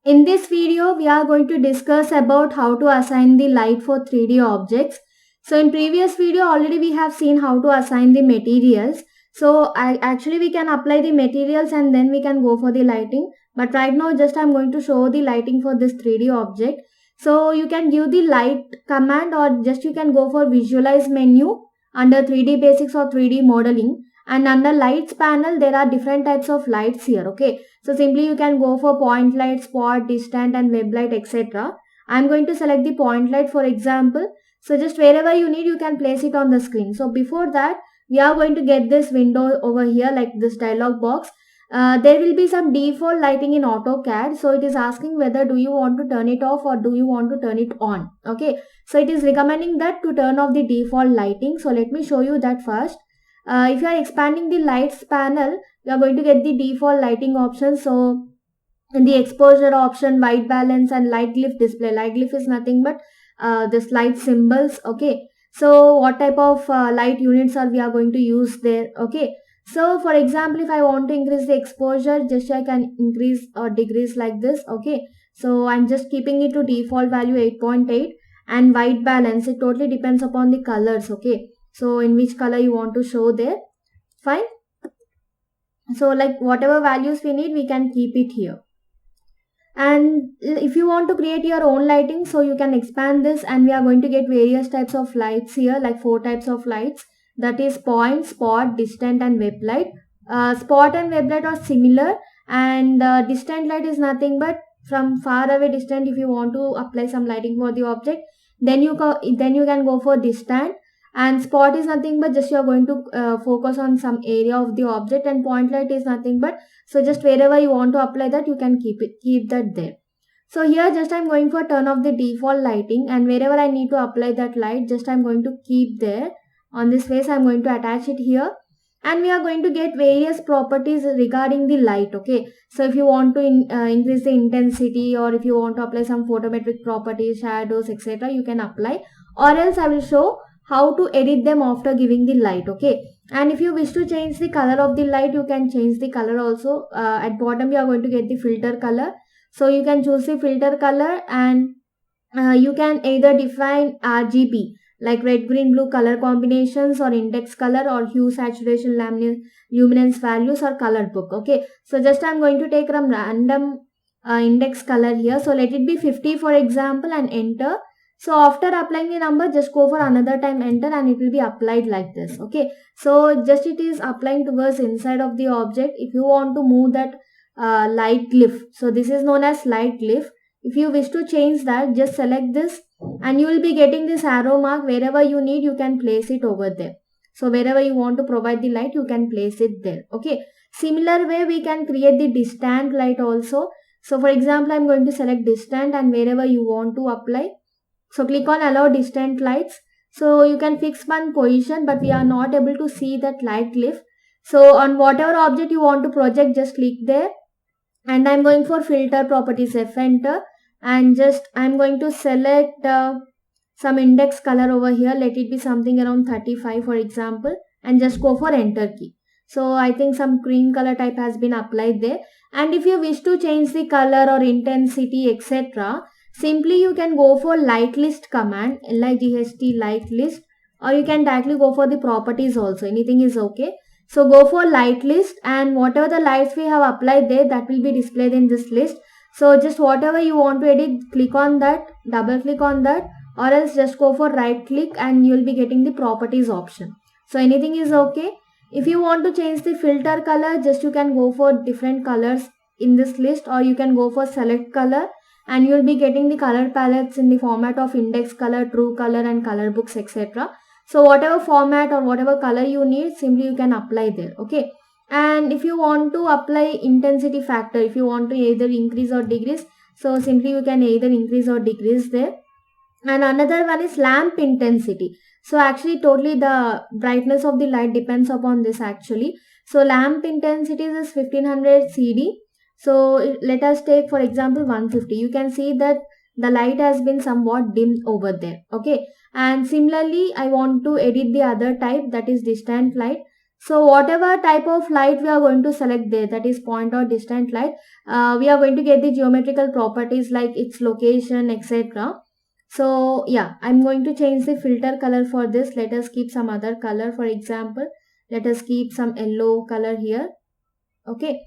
In this video, we are going to discuss about how to assign the light for 3D objects. So in previous video, already we have seen how to assign the materials. So actually we can apply the materials and then we can go for the lighting. But right now just I'm going to show the lighting for this 3D object. So you can give the light command or just you can go for visualize menu under 3D basics or 3D modeling. And under lights panel, there are different types of lights here. Okay. So simply you can go for point light, spot, distant and web light, etc. I'm going to select the point light for example. So just wherever you need, you can place it on the screen. So before that, we are going to get this window over here like this dialog box. There will be some default lighting in AutoCAD. So it is asking whether do you want to turn it off or do you want to turn it on. Okay. So it is recommending that to turn off the default lighting. So let me show you that first. If you are expanding the lights panel, you are going to get the default lighting options. So in the exposure option, white balance and light glyph display. Light glyph is nothing but this light symbols. Okay. So what type of light units are we are going to use there. Okay. So for example, if I want to increase the exposure, just I can increase or decrease like this. Okay. So I'm just keeping it to default value 8.8 and white balance. It totally depends upon the colors. Okay. So in which color you want to show there. Fine. So like whatever values we need, we can keep it here. And if you want to create your own lighting, so you can expand this and we are going to get various types of lights here, like 4 types of lights. That is point, spot, distant and web light. Spot and web light are similar and distant light is nothing but from far away distant. If you want to apply some lighting for the object, then you can go for distant. And spot is nothing but just you are going to focus on some area of the object, and point light is nothing but so just wherever you want to apply that, you can keep that there. So here just I'm going for turn off the default lighting, and wherever I need to apply that light, just I'm going to keep there. On this face I'm going to attach it here, and we are going to get various properties regarding the light. Okay, so if you want to increase the intensity, or if you want to apply some photometric properties, shadows, etc., you can apply, or else I will show how to edit them after giving the light. Okay, and if you wish to change the color of the light, you can change the color also. At bottom you are going to get the filter color, so you can choose the filter color, and you can either define RGB like red, green, blue color combinations, or index color, or hue, saturation, luminance values, or color book. Okay, so just I'm going to take some random index color here. So let it be 50 for example, and enter. So after applying the number, just go for another time enter, and it will be applied like this. Okay, so just it is applying towards inside of the object. If you want to move that light glyph, so this is known as light glyph. If you wish to change that, just select this and you will be getting this arrow mark. Wherever you need, you can place it over there. So wherever you want to provide the light, you can place it there. Okay, similar way we can create the distant light also. So for example, I'm going to select distant, and wherever you want to apply, so click on allow distant lights. So you can fix one position, but we are not able to see that light glyph. So on whatever object you want to project, just click there. And I'm going for filter properties, F enter, and just I'm going to select some index color over here. Let it be something around 35 for example, and just go for enter key. So I think some cream color type has been applied there. And if you wish to change the color or intensity, etc., simply you can go for light list command, LIGHT light list, or you can directly go for the properties also. Anything is okay. So go for light list, and whatever the lights we have applied there, that will be displayed in this list. So just whatever you want to edit, click on that, double click on that, or else just go for right click and you will be getting the properties option. So anything is okay. If you want to change the filter color, just you can go for different colors in this list, or you can go for select color, and you will be getting the color palettes in the format of index color, true color and color books, etc. So whatever format or whatever color you need, simply you can apply there. Okay, and if you want to apply intensity factor, if you want to either increase or decrease, so simply you can either increase or decrease there. And another one is lamp intensity. So actually totally the brightness of the light depends upon this actually. So lamp intensity is 1500 CD. So let us take for example 150. You can see that the light has been somewhat dimmed over there. Okay, and similarly I want to edit the other type, that is distant light. So whatever type of light we are going to select there, that is point or distant light, we are going to get the geometrical properties like its location, etc. So yeah, I'm going to change the filter color for this. Let us keep some other color. For example, let us keep some yellow color here. Okay.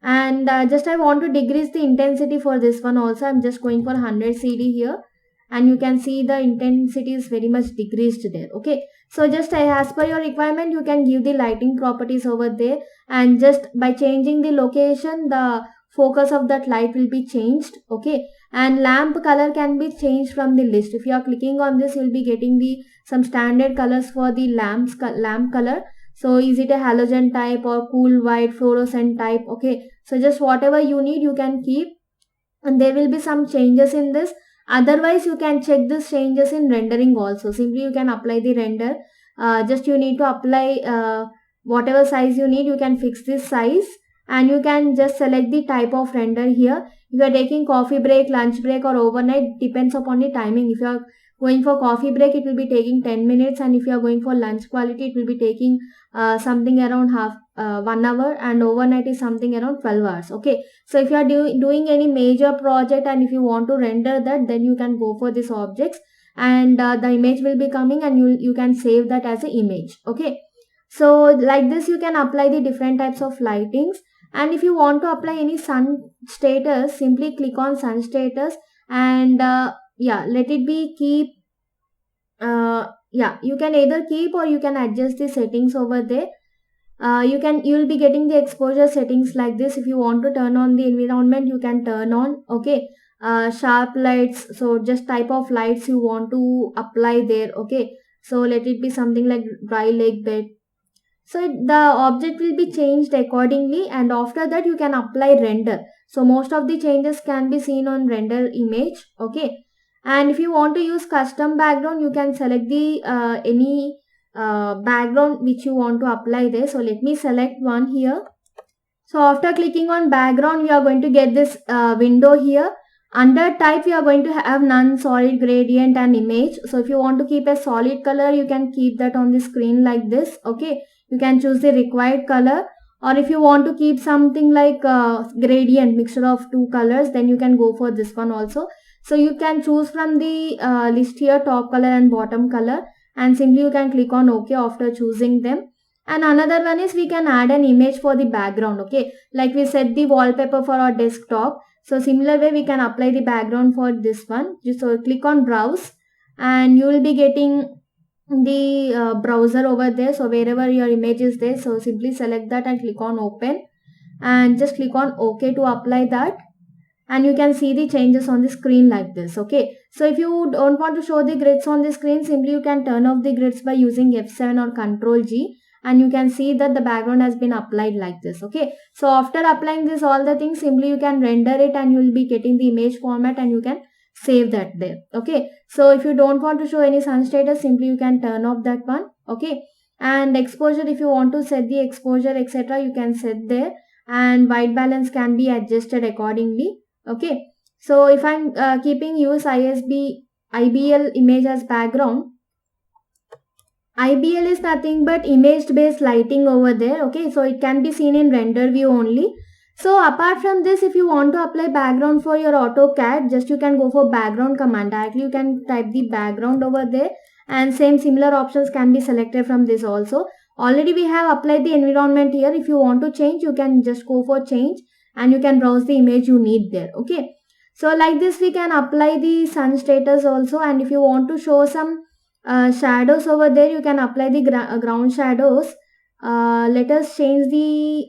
And just I want to decrease the intensity for this one also. I'm just going for 100 CD here, and you can see the intensity is very much decreased there. Okay, so just as per your requirement, you can give the lighting properties over there, and just by changing the location, the focus of that light will be changed. Okay, and lamp color can be changed from the list. If you are clicking on this, you'll be getting the some standard colors for the lamp color. So is it a halogen type or cool white fluorescent type? Okay, so just whatever you need you can keep, and there will be some changes in this. Otherwise you can check these changes in rendering also. Simply you can apply the render. Just you need to apply whatever size you need. You can fix this size, and you can just select the type of render here. If you are taking coffee break, lunch break or overnight, depends upon the timing. If you are going for coffee break, it will be taking 10 minutes, and if you are going for lunch quality, it will be taking something around half 1 hour, and overnight is something around 12 hours. Okay, so if you are doing any major project and if you want to render that, then you can go for these objects, and the image will be coming, and you can save that as an image. Okay, so like this you can apply the different types of lightings. And if you want to apply any sun status, simply click on sun status, and yeah, let it be keep. Yeah, you can either keep or you can adjust the settings over there. You'll be getting the exposure settings like this. If you want to turn on the environment, you can turn on. Okay, sharp lights, so just type of lights you want to apply there. Okay, so let it be something like dry lake bed. So the object will be changed accordingly, and after that you can apply render. So most of the changes can be seen on render image. Okay, and if you want to use custom background, you can select the any background which you want to apply there. So let me select one here. So after clicking on background, you are going to get this window here. Under type, you are going to have none, solid, gradient and image. So if you want to keep a solid color, you can keep that on the screen like this. Okay, you can choose the required color. Or if you want to keep something like gradient, mixture of two colors, then you can go for this one also. So you can choose from the list here, top color and bottom color, and simply you can click on OK after choosing them. And another one is we can add an image for the background. Okay, like we set the wallpaper for our desktop. So similar way we can apply the background for this one. Just so click on browse, and you will be getting the browser over there. So wherever your image is there, so simply select that and click on open, and just click on OK to apply that. And you can see the changes on the screen like this. Okay, so if you don't want to show the grids on the screen, simply you can turn off the grids by using F7 or Ctrl G, and you can see that the background has been applied like this. Okay, so after applying this all the things, simply you can render it, and you will be getting the image format, and you can save that there. Okay, so if you don't want to show any sun status, simply you can turn off that one. Okay, and exposure, if you want to set the exposure etc, you can set there, and white balance can be adjusted accordingly. Okay, so if I'm keeping use IBL image as background, IBL is nothing but image based lighting over there. Okay, so it can be seen in render view only. So apart from this, if you want to apply background for your AutoCAD, just you can go for background command. Directly you can type the background over there, and same similar options can be selected from this also. Already we have applied the environment here. If you want to change, you can just go for change, and you can browse the image you need there. Okay, so like this we can apply the sun status also. And if you want to show some shadows over there, you can apply the ground shadows. Let us change the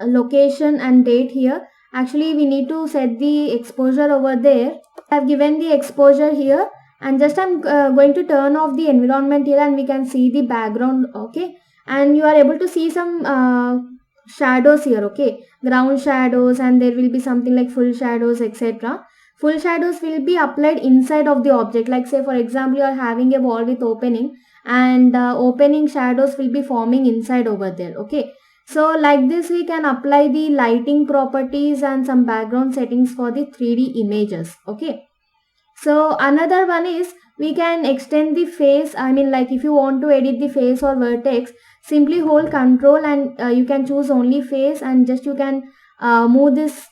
location and date here. Actually we need to set the exposure over there. I have given the exposure here, and just I'm going to turn off the environment here, and we can see the background. Okay, and you are able to see some shadows here. Okay, ground shadows, and there will be something like full shadows etc. Full shadows will be applied inside of the object. Like say for example, you are having a wall with opening, and opening shadows will be forming inside over there. Okay, so like this we can apply the lighting properties and some background settings for the 3D images. Okay, so another one is we can extend the face. I mean, like if you want to edit the face or vertex, simply hold control and you can choose only face, and just you can move this,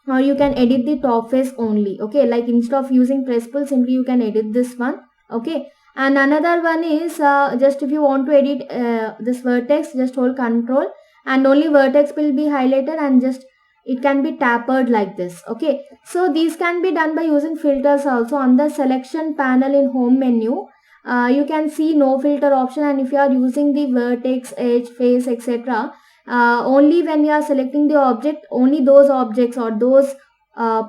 or you can edit the top face only. Okay, like instead of using press pull, simply you can edit this one. Okay, and another one is just if you want to edit this vertex, just hold control and only vertex will be highlighted, and just it can be tapered like this. Okay, so these can be done by using filters also. On the selection panel in home menu, you can see no filter option, and if you are using the vertex, edge, face, etc., only when you are selecting the object, only those objects or those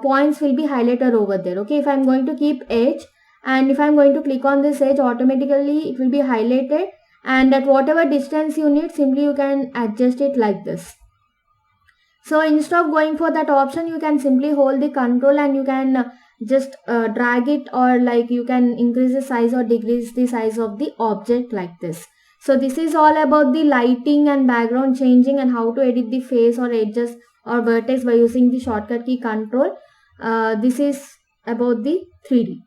points will be highlighted over there. Okay, if I'm going to keep edge, and if I'm going to click on this edge, automatically it will be highlighted, and at whatever distance you need, simply you can adjust it like this. So instead of going for that option, you can simply hold the control and you can just drag it, or like you can increase the size or decrease the size of the object like this. So this is all about the lighting and background changing and how to edit the face or edges or vertex by using the shortcut key control. This is about the 3D.